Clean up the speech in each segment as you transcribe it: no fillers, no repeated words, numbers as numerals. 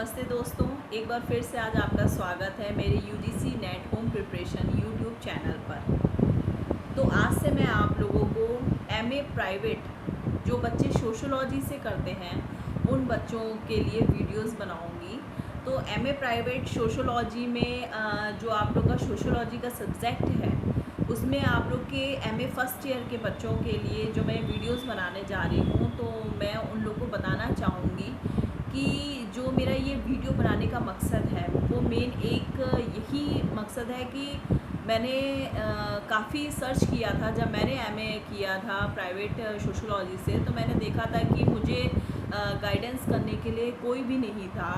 नमस्ते दोस्तों, एक बार फिर से आज आपका स्वागत है मेरे UGC net home preparation YouTube channel पर। तो आज से मैं आप लोगों को एमए प्राइवेट जो बच्चे सोशोलॉजी से करते हैं उन बच्चों के लिए वीडियोस बनाऊंगी। तो एमए प्राइवेट सोशोलॉजी में जो आप लोग का सोशोलॉजी का सब्जेक्ट है उसमें आप लोग के एमए फर्स्ट ईयर के बच्चों के लिए जो मैं वीडियोस बनाने जा रही हूँ, तो मैं उन लोग को बताना चाहूँगी कि जो मेरा ये वीडियो बनाने का मकसद है वो मेन एक यही मकसद है कि मैंने काफ़ी सर्च किया था। जब मैंने एमए किया था प्राइवेट सोशोलॉजी से, तो मैंने देखा था कि मुझे गाइडेंस करने के लिए कोई भी नहीं था।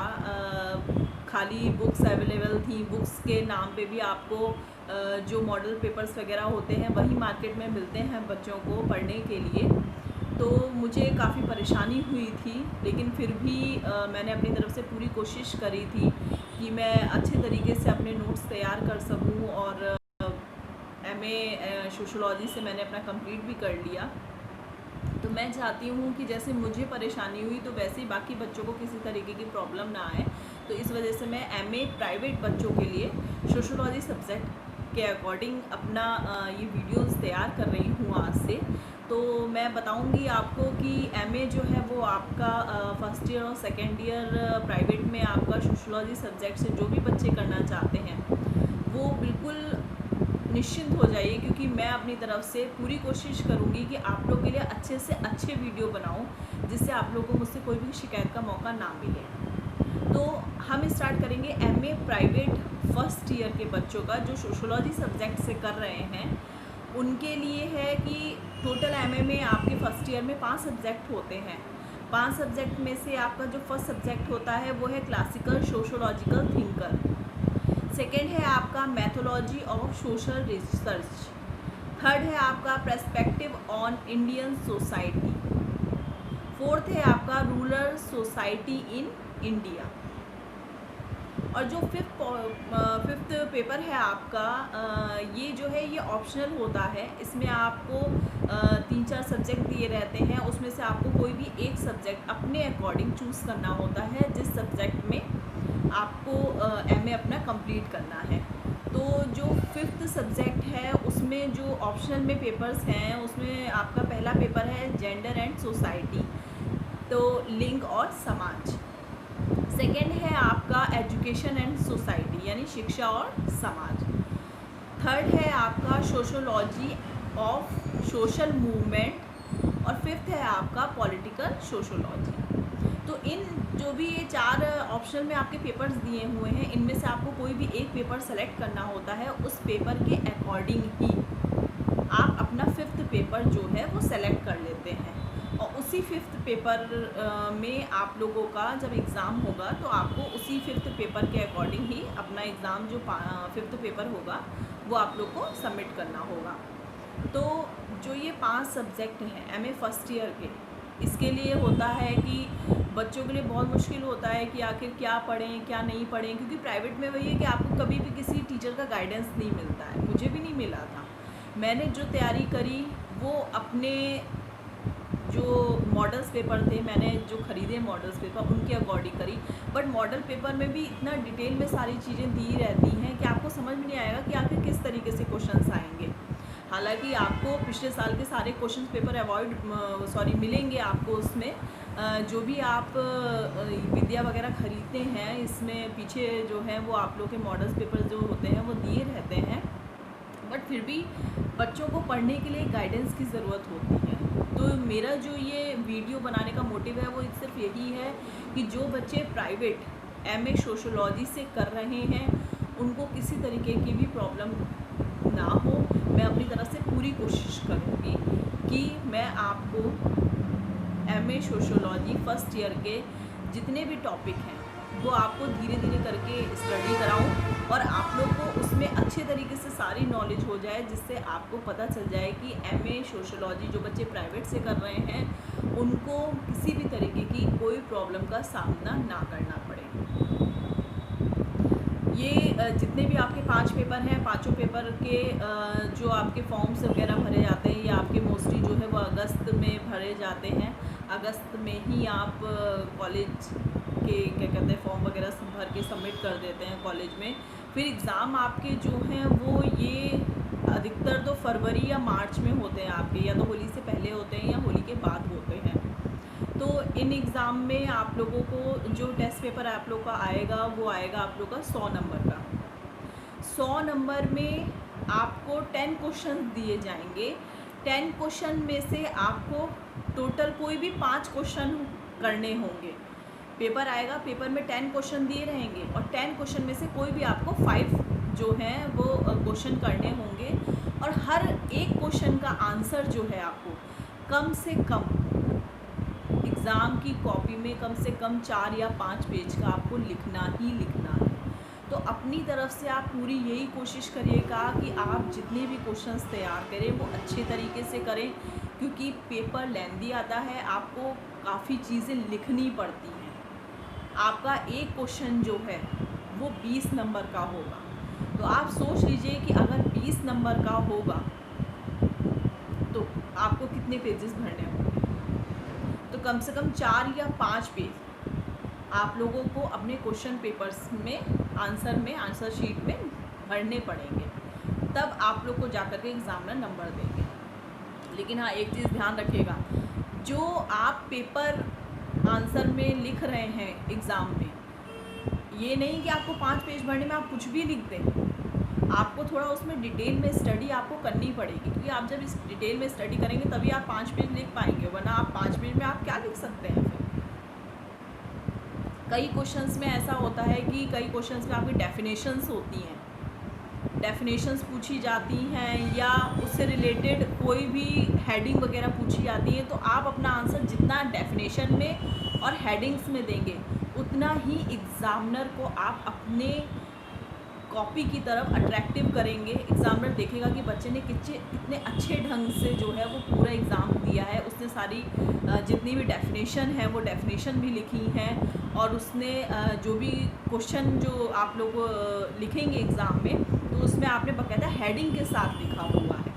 खाली बुक्स अवेलेबल थी। बुक्स के नाम पे भी आपको जो मॉडल पेपर्स वगैरह होते हैं वही मार्केट में मिलते हैं बच्चों को पढ़ने के लिए। तो मुझे काफ़ी परेशानी हुई थी, लेकिन फिर भी मैंने अपनी तरफ से पूरी कोशिश करी थी कि मैं अच्छे तरीके से अपने नोट्स तैयार कर सकूं। और एमए सोशोलॉजी से मैंने अपना कंप्लीट भी कर लिया। तो मैं चाहती हूँ कि जैसे मुझे परेशानी हुई तो वैसे ही बाकी बच्चों को किसी तरीके की प्रॉब्लम ना आए। तो इस वजह से मैं एमए प्राइवेट बच्चों के लिए सोशोलॉजी सब्जेक्ट के अकॉर्डिंग अपना ये वीडियोस तैयार कर रही हूँ आज से। तो मैं बताऊंगी आपको कि एमए जो है वो आपका फर्स्ट ईयर और सेकेंड ईयर प्राइवेट में आपका सोशोलॉजी सब्जेक्ट से जो भी बच्चे करना चाहते हैं वो बिल्कुल निश्चिंत हो जाइए, क्योंकि मैं अपनी तरफ से पूरी कोशिश करूंगी कि आप लोग के लिए अच्छे से अच्छे वीडियो बनाऊं, जिससे आप लोगों को मुझसे कोई भी शिकायत का मौका ना मिले। तो हम स्टार्ट करेंगे एमए प्राइवेट फर्स्ट ईयर के बच्चों का जो सोशोलॉजी सब्जेक्ट से कर रहे हैं। उनके लिए है कि टोटल एमए में आपके फर्स्ट ईयर में 5 सब्जेक्ट होते हैं। 5 सब्जेक्ट में से आपका जो फर्स्ट सब्जेक्ट होता है वो है क्लासिकल सोशोलॉजिकल थिंकर। सेकेंड है आपका methodology of social research. Third है आपका perspective on Indian society. Fourth है आपका रूरल सोसाइटी इन इंडिया। और जो फिफ्थ पेपर है आपका, ये जो है ये ऑप्शनल होता है। इसमें आपको 3-4 सब्जेक्ट दिए रहते हैं, उसमें से आपको कोई भी एक सब्जेक्ट अपने अकॉर्डिंग चूज़ करना होता है जिस सब्जेक्ट में आपको एमए अपना कंप्लीट करना है। तो जो फिफ्थ सब्जेक्ट है उसमें जो ऑप्शनल में पेपर्स हैं उसमें आपका पहला पेपर है जेंडर एंड सोसाइटी, तो लिंग और समाज। सेकेंड है आपका एजुकेशन एंड सोसाइटी यानी शिक्षा और समाज। थर्ड है आपका सोशोलॉजी ऑफ सोशल मूवमेंट। और फिफ्थ है आपका पॉलिटिकल सोशोलॉजी। तो इन जो भी ये 4 ऑप्शन में आपके पेपर्स दिए हुए हैं, इनमें से आपको कोई भी एक पेपर सेलेक्ट करना होता है। उस पेपर के अकॉर्डिंग ही आप अपना फिफ्थ पेपर जो है वो सेलेक्ट कर लेते हैं। और उसी फिफ्थ पेपर में आप लोगों का जब एग्ज़ाम होगा तो आपको उसी फिफ्थ पेपर के अकॉर्डिंग ही अपना एग्ज़ाम जो फिफ्थ पेपर होगा वो आप लोग को सबमिट करना होगा। तो जो ये 5 सब्जेक्ट हैं एमए फर्स्ट ईयर के, इसके लिए होता है कि बच्चों के लिए बहुत मुश्किल होता है कि आखिर क्या पढ़ें क्या नहीं पढ़ें, क्योंकि प्राइवेट में वही है कि आपको कभी भी किसी टीचर का गाइडेंस नहीं मिलता है। मुझे भी नहीं मिला था। मैंने जो तैयारी करी वो अपने जो मॉडल्स पेपर थे, मैंने जो ख़रीदे मॉडल्स पेपर उनके अकॉर्डिंग करी। बट मॉडल पेपर में भी इतना डिटेल में सारी चीज़ें दी रहती हैं कि आपको समझ में नहीं आएगा कि आखिर किस तरीके से क्वेश्चंस आएंगे। हालांकि आपको पिछले साल के सारे क्वेश्चन पेपर मिलेंगे आपको उसमें। जो भी आप विद्या वगैरह ख़रीदते हैं इसमें पीछे जो है वो आप लोग के मॉडल्स पेपर जो होते हैं वो दिए रहते हैं। बट फिर भी बच्चों को पढ़ने के लिए गाइडेंस की ज़रूरत होती है। तो मेरा जो ये वीडियो बनाने का मोटिव है वो सिर्फ यही है कि जो बच्चे प्राइवेट एमए सोशोलॉजी से कर रहे हैं उनको किसी तरीके की भी प्रॉब्लम ना हो। मैं अपनी तरफ से पूरी कोशिश करूँगी कि मैं आपको एमए सोशोलॉजी फर्स्ट ईयर के जितने भी टॉपिक हैं वो आपको धीरे धीरे करके स्टडी कराऊं और आप लोग को उसमें अच्छे तरीके से सारी नॉलेज हो जाए, जिससे आपको पता चल जाए कि एमए सोशोलॉजी जो बच्चे प्राइवेट से कर रहे हैं उनको किसी भी तरीके की कोई प्रॉब्लम का सामना ना करना पड़े। ये जितने भी आपके 5 पेपर हैं, पाँचों पेपर के जो आपके फॉर्म्स वगैरह भरे जाते हैं ये आपके मोस्टली जो है वो अगस्त में भरे जाते हैं। अगस्त में ही आप कॉलेज के क्या कहते हैं फॉर्म वगैरह भर के सबमिट कर देते हैं कॉलेज में। फिर एग्ज़ाम आपके जो हैं वो ये अधिकतर तो फरवरी या मार्च में होते हैं आपके, या तो होली से पहले होते हैं या होली के बाद होते हैं। तो इन एग्ज़ाम में आप लोगों को जो टेस्ट पेपर आप लोग का आएगा वो आएगा आप लोग का 100 नंबर का। 100 नंबर में आपको 10 क्वेश्चन दिए जाएंगे। 10 क्वेश्चन में से आपको टोटल कोई भी 5 क्वेश्चन करने होंगे। पेपर आएगा, पेपर में 10 क्वेश्चन दिए रहेंगे और 10 क्वेश्चन में से कोई भी आपको 5 जो हैं वो क्वेश्चन करने होंगे। और हर एक क्वेश्चन का आंसर जो है आपको कम से कम एग्ज़ाम की कॉपी में कम से कम 4 या 5 पेज का आपको लिखना ही लिखना है। तो अपनी तरफ से आप पूरी यही कोशिश करिएगा कि आप जितने भी क्वेश्चंस तैयार करें वो अच्छे तरीके से करें, क्योंकि पेपर लेंदी आता है, आपको काफ़ी चीज़ें लिखनी पड़ती हैं। आपका एक क्वेश्चन जो है वो 20 नंबर का होगा, तो आप सोच लीजिए कि अगर 20 नंबर का होगा तो आपको कितने पेजेस भरने होंगे। तो कम से कम 4 या 5 पेज आप लोगों को अपने क्वेश्चन पेपर्स में आंसर शीट में भरने पड़ेंगे, तब आप लोग को जाकर के एग्ज़ामिनर नंबर देंगे। लेकिन हाँ, एक चीज़ ध्यान रखिएगा, जो आप पेपर आंसर में लिख रहे हैं एग्ज़ाम में, ये नहीं कि आपको 5 पेज भरने में आप कुछ भी लिख दें। आपको थोड़ा उसमें डिटेल में स्टडी आपको करनी पड़ेगी, क्योंकि आप जब इस डिटेल में स्टडी करेंगे तभी आप 5 पेज लिख पाएंगे, वरना आप 5 पेज में आप क्या लिख सकते हैं। फिर कई क्वेश्चंस में ऐसा होता है कि कई क्वेश्चंस में आपकी डेफिनेशंस होती हैं, डेफिनेशंस पूछी जाती हैं, या उससे रिलेटेड कोई भी हेडिंग वगैरह पूछी जाती है। तो आप अपना आंसर जितना डेफिनेशन में और हेडिंग्स में देंगे उतना ही एग्ज़ामिनर को आप अपने कॉपी की तरफ अट्रैक्टिव करेंगे। एग्ज़ामिनर देखेगा कि बच्चे ने कितने अच्छे ढंग से जो है वो पूरा एग्ज़ाम दिया है, उसने सारी जितनी भी डेफिनेशन है वो डेफिनेशन भी लिखी हैं, और उसने जो भी क्वेश्चन जो आप लोग लिखेंगे एग्ज़ाम में तो उसमें आपने बाकायदा हेडिंग के साथ लिखा हुआ है।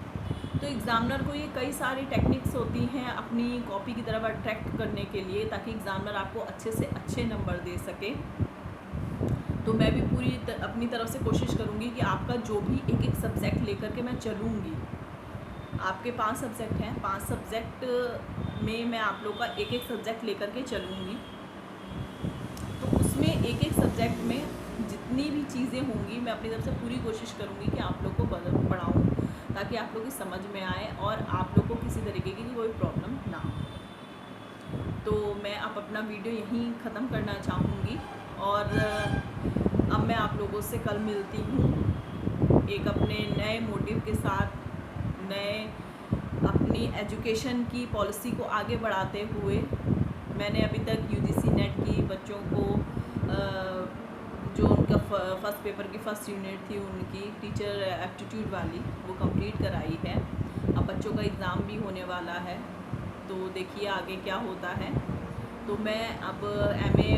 तो एग्ज़ामिनर को ये कई सारी टेक्निक्स होती हैं अपनी कॉपी की तरफ अट्रैक्ट करने के लिए, ताकि एग्ज़ामिनर आपको अच्छे से अच्छे नंबर दे सके। तो मैं भी पूरी अपनी तरफ से कोशिश करूँगी कि आपका जो भी एक एक सब्जेक्ट लेकर के मैं चलूँगी। आपके 5 सब्जेक्ट हैं, 5 सब्जेक्ट में मैं आप लोग का एक एक सब्जेक्ट लेकर के चलूँगी। तो उसमें एक एक सब्जेक्ट में जितनी भी चीज़ें होंगी मैं अपनी तरफ से पूरी कोशिश करूँगी कि आप लोग को पढ़ाऊँ, ताकि आप लोग की समझ में आए और आप लोग को किसी तरीके की कोई प्रॉब्लम ना हो। तो मैं अब अपना वीडियो यहीं ख़त्म करना चाहूँगी, और अब मैं आप लोगों से कल मिलती हूँ एक अपने नए मोटिव के साथ, नए अपनी एजुकेशन की पॉलिसी को आगे बढ़ाते हुए। मैंने अभी तक यूजीसी नेट की बच्चों को जो उनका फर्स्ट पेपर की फ़र्स्ट यूनिट थी उनकी टीचर एप्टीट्यूड वाली वो कंप्लीट कराई है। अब बच्चों का एग्ज़ाम भी होने वाला है, तो देखिए आगे क्या होता है। तो मैं अब MA